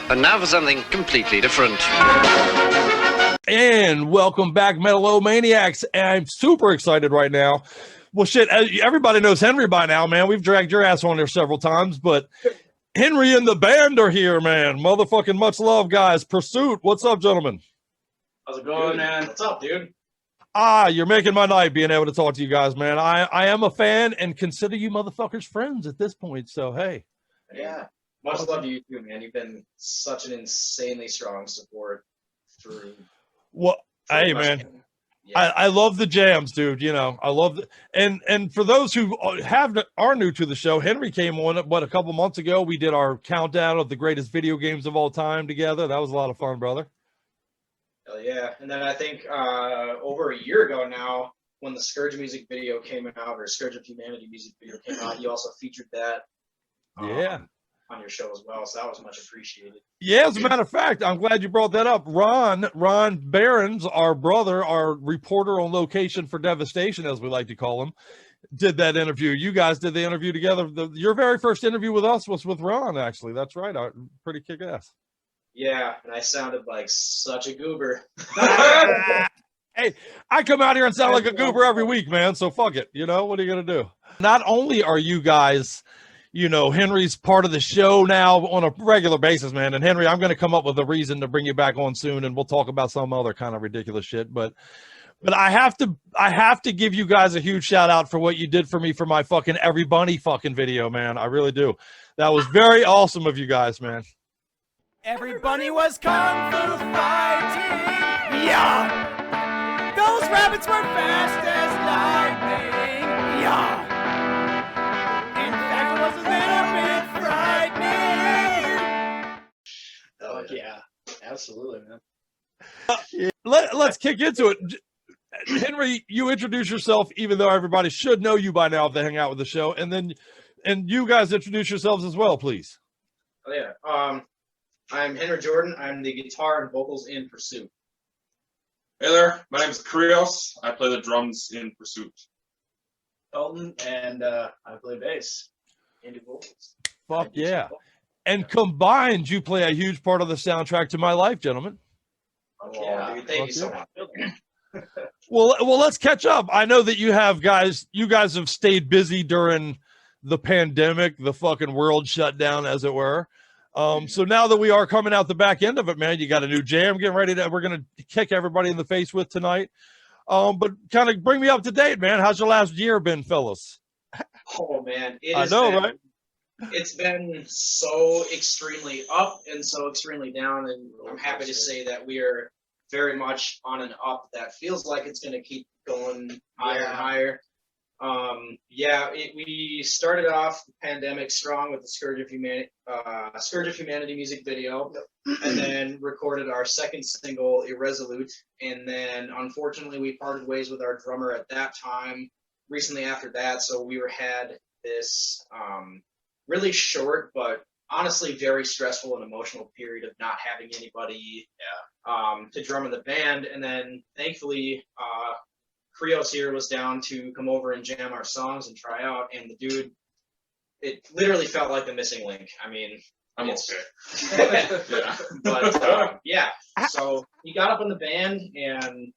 And now for something completely different. And welcome back, Metal-O-Maniacs. I'm super excited right now. Well, shit, everybody knows Henri by now, man. We've dragged your ass on there several times, but Henri and the band are here, man. Motherfucking much love, guys. Pursuit, what's up, gentlemen? How's it going, man? What's up, dude? You're making my night being able to talk to you guys, man. I am a fan and consider you motherfuckers friends at this point, so hey. Yeah. Much love to you too, man. You've been such an insanely strong support through. Well, hey, man. Yeah. I love the jams, dude. You know, I love the and for those who are new to the show, Henri came on a couple months ago. We did our countdown of the greatest video games of all time together. That was a lot of fun, brother. Hell yeah. And then I think over a year ago now, when the Scourge music video came out, or Scourge of Humanity music video came out, you also featured that on your show as well. So that was much appreciated. Yeah, as a matter of fact, I'm glad you brought that up. Ron Behrens, our brother, our reporter on location for Devastation, as we like to call him, did that interview. You guys did the interview together. Your very first interview with us was with Ron, actually. That's right. Pretty kick-ass. Yeah, and I sounded like such a goober. Hey, I come out here and sound like a goober every week, man, so fuck it. You know, what are you going to do? Not only are you guys, you know, Henri's part of the show now on a regular basis, man, and Henri, I'm going to come up with a reason to bring you back on soon, and we'll talk about some other kind of ridiculous shit, but I have to give you guys a huge shout out for what you did for me for my fucking Every Bunny fucking video, man. I really do. That was very awesome of you guys, man. Every bunny was kung fu fighting. Yeah. Those rabbits were fast as lightning. Yeah. In fact, it was a little bit frightening. Oh yeah, absolutely, man. Let's kick into it. Henri, you introduce yourself, even though everybody should know you by now if they hang out with the show, and you guys introduce yourselves as well, please. Oh yeah. I'm Henri Jordan. I'm the guitar and vocals in Pursuit. Hey there, my name is Krios. I play the drums in Pursuit. Elton, and I play bass and do vocals. Fuck yeah. And combined, you play a huge part of the soundtrack to my life, gentlemen. Yeah, dude, thank you so much. Well, let's catch up. I know that you guys have stayed busy during the pandemic, the fucking world shut down, as it were. So now that we are coming out the back end of it, man, you got a new jam getting ready we're going to kick everybody in the face with tonight. But kind of bring me up to date, man. How's your last year been, fellas? Oh, man. Right? It's been so extremely up and so extremely down. And I'm happy to say that we are very much on an up that feels like it's going to keep going higher and higher. We started off the pandemic strong with the Scourge of Humanity music video, and then recorded our second single, Irresolute, and then unfortunately we parted ways with our drummer at that time recently after that, so we had this really short but honestly very stressful and emotional period of not having anybody to drum in the band, and then thankfully Krios here was down to come over and jam our songs and try out, and the dude, it literally felt like the missing link. I mean, I'm okay. Yeah. But so he got up in the band, and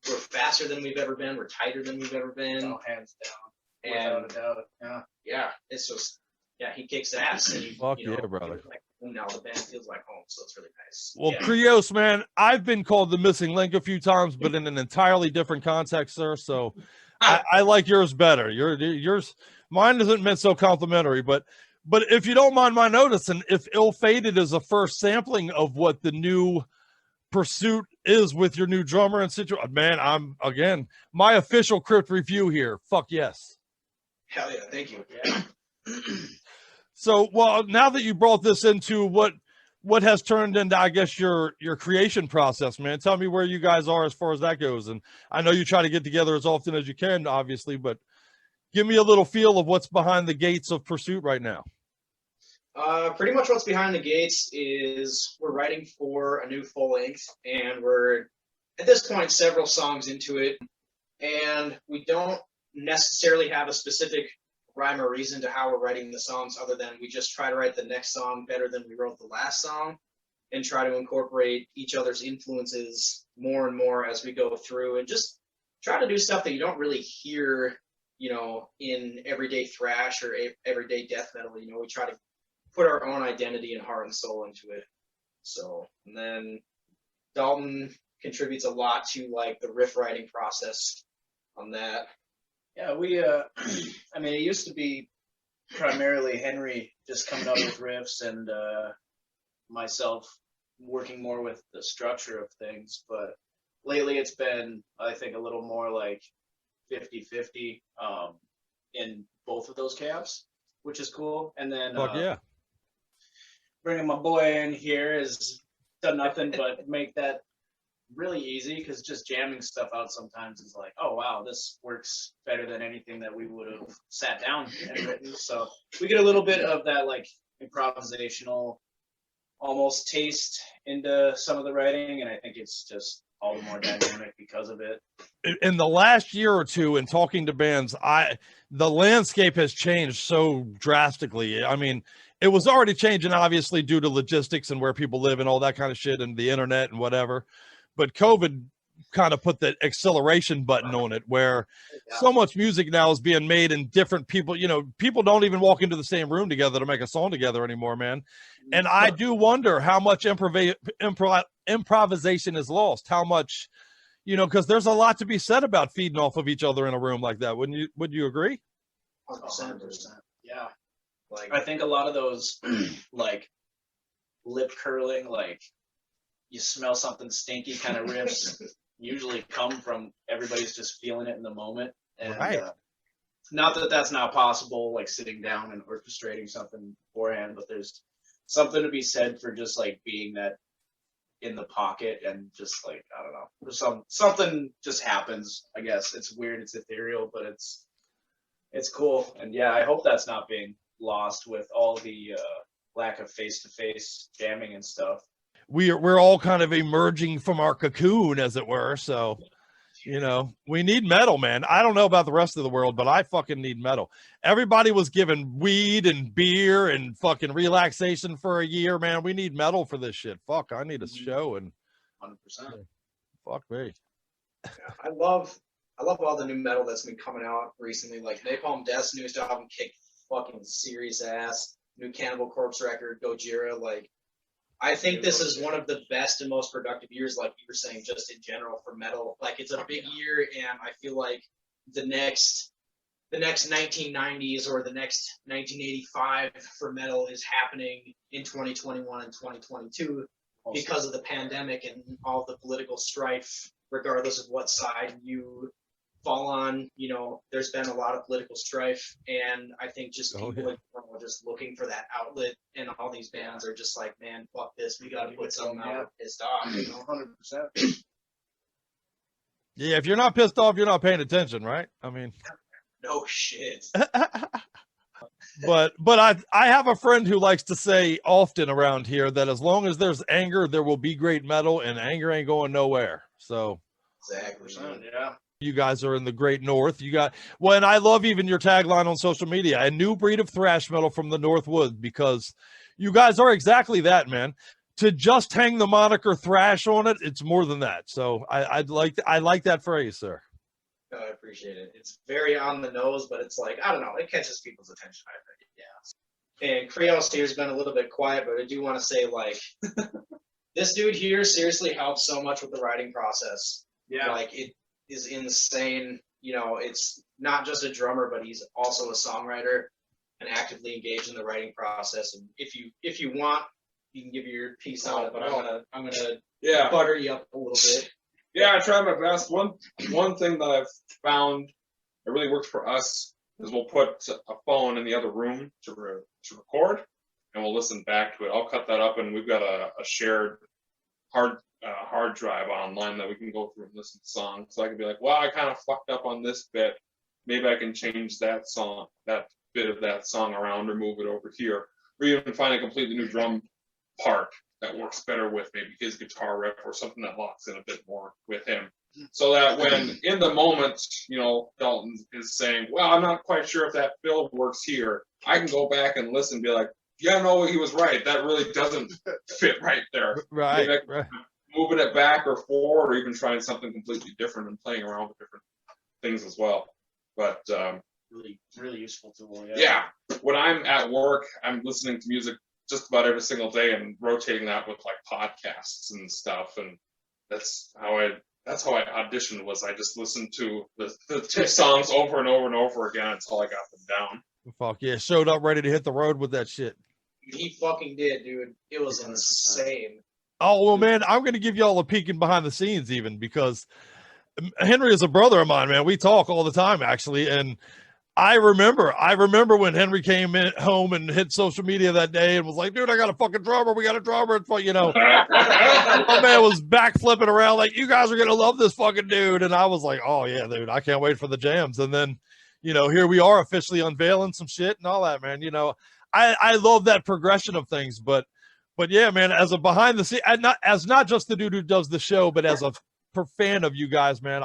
we're faster than we've ever been. We're tighter than we've ever been. Oh, hands down. And without a doubt. Yeah, it's just he kicks ass. And fuck yeah, brother. Now the band feels like home, so it's really nice. Well, Krios, man, I've been called the missing link a few times, but in an entirely different context, sir. So I like yours better. Yours, mine isn't meant so complimentary, but if you don't mind my noticing, if Ill-Fated is a first sampling of what the new Pursuit is with your new drummer and situation, man, I'm again my official crypt review here. Fuck yes. Hell yeah, thank you. Yeah. So, well, now that you brought this into what has turned into, I guess, your creation process, man, tell me where you guys are as far as that goes. And I know you try to get together as often as you can, obviously, but give me a little feel of what's behind the gates of Pursuit right now. Pretty much what's behind the gates is we're writing for a new full length, and we're at this point several songs into it, and we don't necessarily have a specific rhyme or reason to how we're writing the songs, other than we just try to write the next song better than we wrote the last song. and try to incorporate each other's influences more and more as we go through, and just try to do stuff that you don't really hear, you know, in everyday thrash or everyday death metal. You know, we try to put our own identity and heart and soul into it. So, and then Dalton contributes a lot to like the riff writing process on that. Yeah, we I mean, it used to be primarily Henri just coming up with riffs and myself working more with the structure of things, but lately it's been, I think, a little more like 50-50 in both of those camps, which is cool. And then Fuck yeah. bringing my boy in here has done nothing but make that really easy, because just jamming stuff out sometimes is like, oh wow, this works better than anything that we would have sat down and written. So we get a little bit of that like improvisational almost taste into some of the writing, and I think it's just all the more dynamic because of it. In the last year or two, in talking to bands, the landscape has changed so drastically. I mean, it was already changing, obviously, due to logistics and where people live and all that kind of shit and the internet and whatever. But COVID kind of put the acceleration button on it, where so much music now is being made in different people. You know, people don't even walk into the same room together to make a song together anymore, man. And I do wonder how much improvisation is lost. How much, you know, because there's a lot to be said about feeding off of each other in a room like that. Wouldn't you? Would you agree? 100%. Yeah. Like, I think a lot of those like lip curling, like you smell something stinky kind of riffs usually come from everybody's just feeling it in the moment. And Right. Not that that's not possible, like sitting down and orchestrating something beforehand, but there's something to be said for just like being that in the pocket and just like, I don't know, there's something just happens. I guess it's weird, it's ethereal, but it's cool. And yeah, I hope that's not being lost with all the lack of face-to-face jamming and stuff. We're all kind of emerging from our cocoon, as it were. So, you know, we need metal, man. I don't know about the rest of the world, but I fucking need metal. Everybody was given weed and beer and fucking relaxation for a year, man. We need metal for this shit. Fuck, I need a show. And 100%. fuck me. I love all the new metal that's been coming out recently. Like Napalm Death's newest album kicked fucking serious ass. New Cannibal Corpse record, Gojira. Like, I think this is one of the best and most productive years, like you were saying, just in general for metal. Like, it's a big year, and I feel like the next 1990s or the next 1985 for metal is happening in 2021 and 2022 because of the pandemic and all the political strife, regardless of what side you fall on. You know, there's been a lot of political strife, and I think just people in general are just looking for that outlet, and all these bands are just like, man, fuck this, we gotta put something out, we're pissed off, you know? 100%. Yeah, if you're not pissed off, you're not paying attention, right? I mean, No shit. but I have a friend who likes to say often around here that as long as there's anger, there will be great metal, and anger ain't going nowhere. So Exactly. Yeah. you guys are in the great north. You got, well, and I love even your tagline on social media, a new breed of thrash metal from the Northwood, because you guys are exactly that, man. To just hang the moniker thrash on it, it's more than that. So I like that phrase, sir. No, I appreciate it. It's very on the nose, but it's like, I don't know, it catches people's attention, I think. Yeah. And Krios here's been a little bit quiet, but I do want to say, like, this dude here seriously helps so much with the writing process. Yeah. Like, it is insane. You know, it's not just a drummer, but he's also a songwriter and actively engaged in the writing process. And if you want, you can give your piece on it, but I'm gonna butter you up a little bit. Yeah, I try my best. One thing that I've found that really works for us is we'll put a phone in the other room to record, and we'll listen back to it. I'll cut that up, and we've got a shared hard drive online that we can go through and listen to songs. So I can be like, well, I kind of fucked up on this bit. Maybe I can change that bit of that song around or move it over here, or even find a completely new drum part that works better with maybe his guitar riff or something that locks in a bit more with him. So that when in the moment, you know, Dalton is saying, well, I'm not quite sure if that fill works here, I can go back and listen and be like, yeah, no, he was right. That really doesn't fit right there. Right, Maybe right. moving it back or forward, or even trying something completely different and playing around with different things as well. But Really, really useful tool. yeah, when I'm at work, I'm listening to music just about every single day and rotating that with like podcasts and stuff. And that's how I auditioned. Was I just listened to the two songs over and over and over again until I got them down. Fuck yeah, showed up ready to hit the road with that shit. He fucking did, dude. It was 100%. insane. Oh well, man, I'm gonna give y'all a peek in behind the scenes, even because Henry is a brother of mine, man. We talk all the time, actually, and I remember when Henry came in home and hit social media that day and was like, "Dude, I got a fucking drummer. We got a drummer." It's you know, my man was back flipping around like, "You guys are gonna love this fucking dude," and I was like, "Oh yeah, dude, I can't wait for the jams." And then, you know, here we are officially unveiling some shit and all that, man. You know, I love that progression of things, but yeah, man, as a behind the scene, not just the dude who does the show, but as a fan of you guys, man,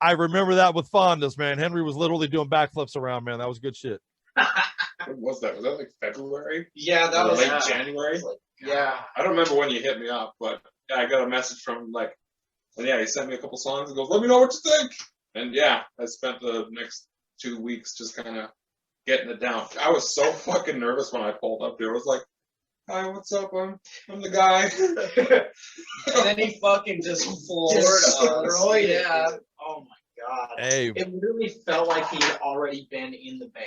I remember that with fondness, man. Henry was literally doing backflips around, man. That was good shit. When was that? Was that like February? Yeah, that was late January. Yeah. I don't remember when you hit me up, but yeah, I got a message from like, and yeah, he sent me a couple songs and goes, "Let me know what you think." And yeah, I spent the next 2 weeks just kind of getting it down. I was so fucking nervous when I pulled up there. I was like, "Hi, what's up? I'm the guy." And then he fucking just floored us. Destroyed it. Yeah. Oh my god. Hey, It literally felt like he had already been in the band.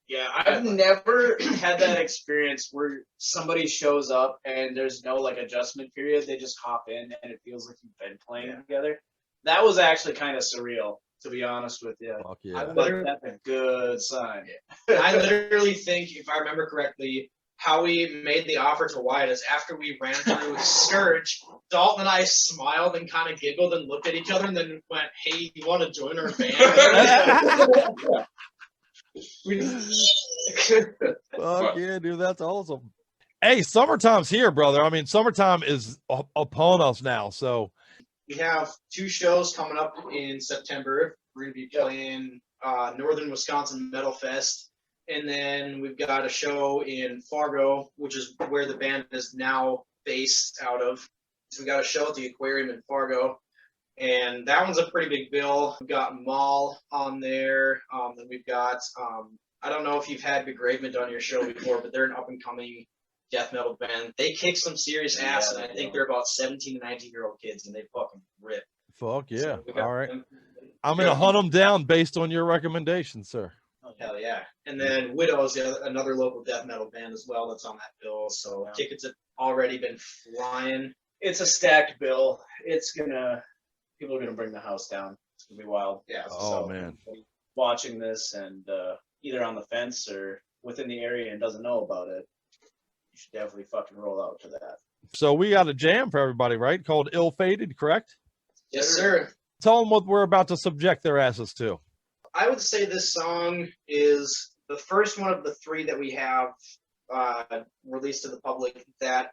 Yeah, I've never had that experience where somebody shows up and there's no like adjustment period. They just hop in and it feels like you've been playing together. That was actually kind of surreal, to be honest with you. fuck yeah. But that's a good sign. I literally think, if I remember correctly, how we made the offer to Wyatt is after we ran through Scourge, Dalton and I smiled and kind of giggled and looked at each other and then went, "Hey, you want to join our band?" Fuck yeah, dude, that's awesome. Hey, summertime's here, brother. I mean, summertime is upon us now. So We have 2 shows coming up in September. We're going to be playing Northern Wisconsin Metal Fest. And then we've got a show in Fargo, which is where the band is now based out of. So we got a show at the Aquarium in Fargo. And that one's a pretty big bill. We've got Maul on there. Then we've got, I don't know if you've had Begravement on your show before, but they're an up-and-coming death metal band. They kick some serious ass, and I think they're about 17 to 19-year-old kids, and they fucking rip. fuck yeah. So we got All right. them. I'm gonna hunt them down based on your recommendation, sir. Hell yeah. And then Widow is another local death metal band as well that's on that bill. So tickets have already been flying. It's a stacked bill. People are gonna bring the house down. It's gonna be wild. Yeah. Oh man. Watching this and either on the fence or within the area and doesn't know about it, you should definitely fucking roll out to that. So we got a jam for everybody, right? Called Ill Fated, correct? Yes, sir. Tell them what we're about to subject their asses to. I would say this song is the first one of the 3 that we have released to the public that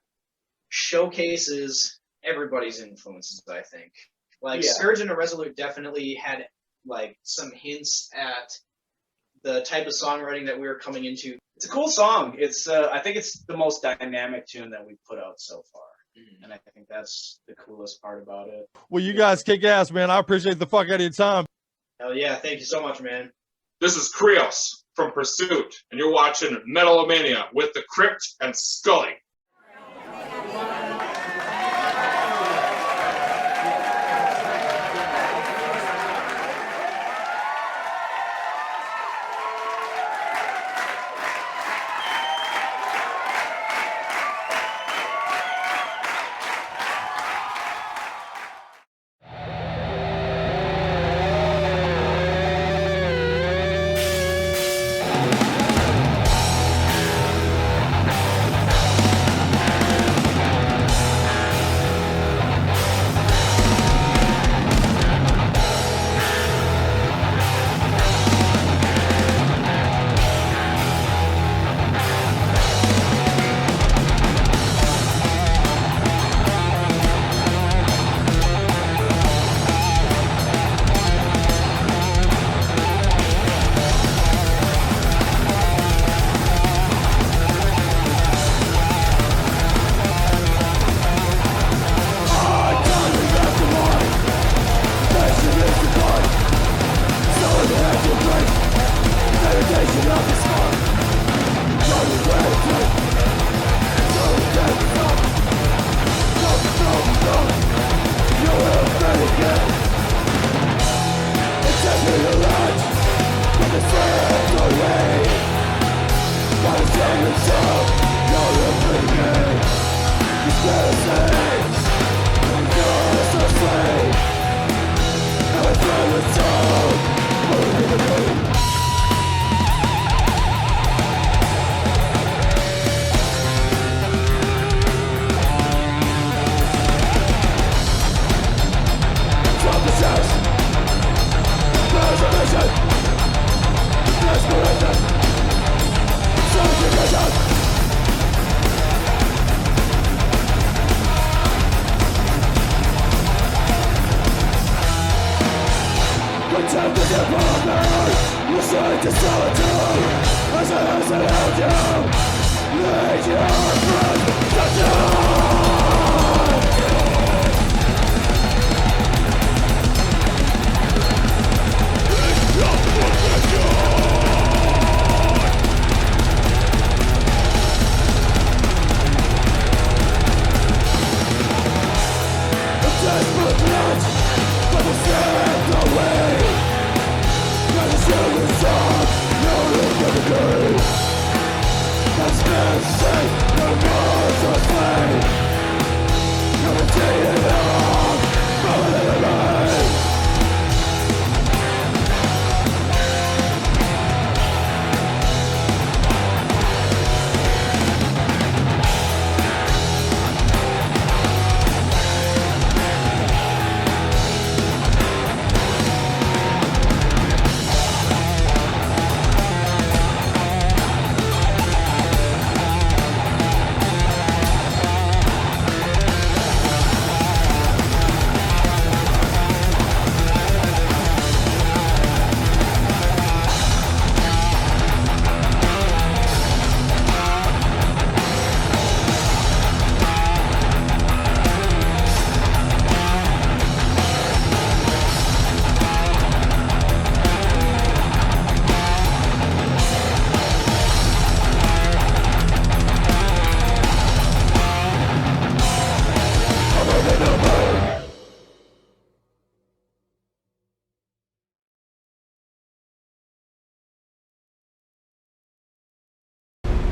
showcases everybody's influences, I think. Like, Scourge and Irresolute definitely had, like, some hints at the type of songwriting that we were coming into. It's a cool song. It's I think it's the most dynamic tune that we've put out so far. And I think that's the coolest part about it. Well, you guys kick ass, man. I appreciate the fuck out of your time. Hell yeah. Thank you so much, man. This is Krios from Pursuit, and you're watching Metal-O-Mania with the Crypt and Scully.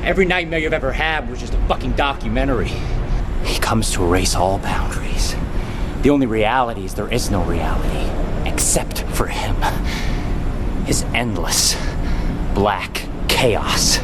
Every nightmare you've ever had was just a fucking documentary. He comes to erase all boundaries. The only reality is there is no reality, except for him. His endless, black chaos.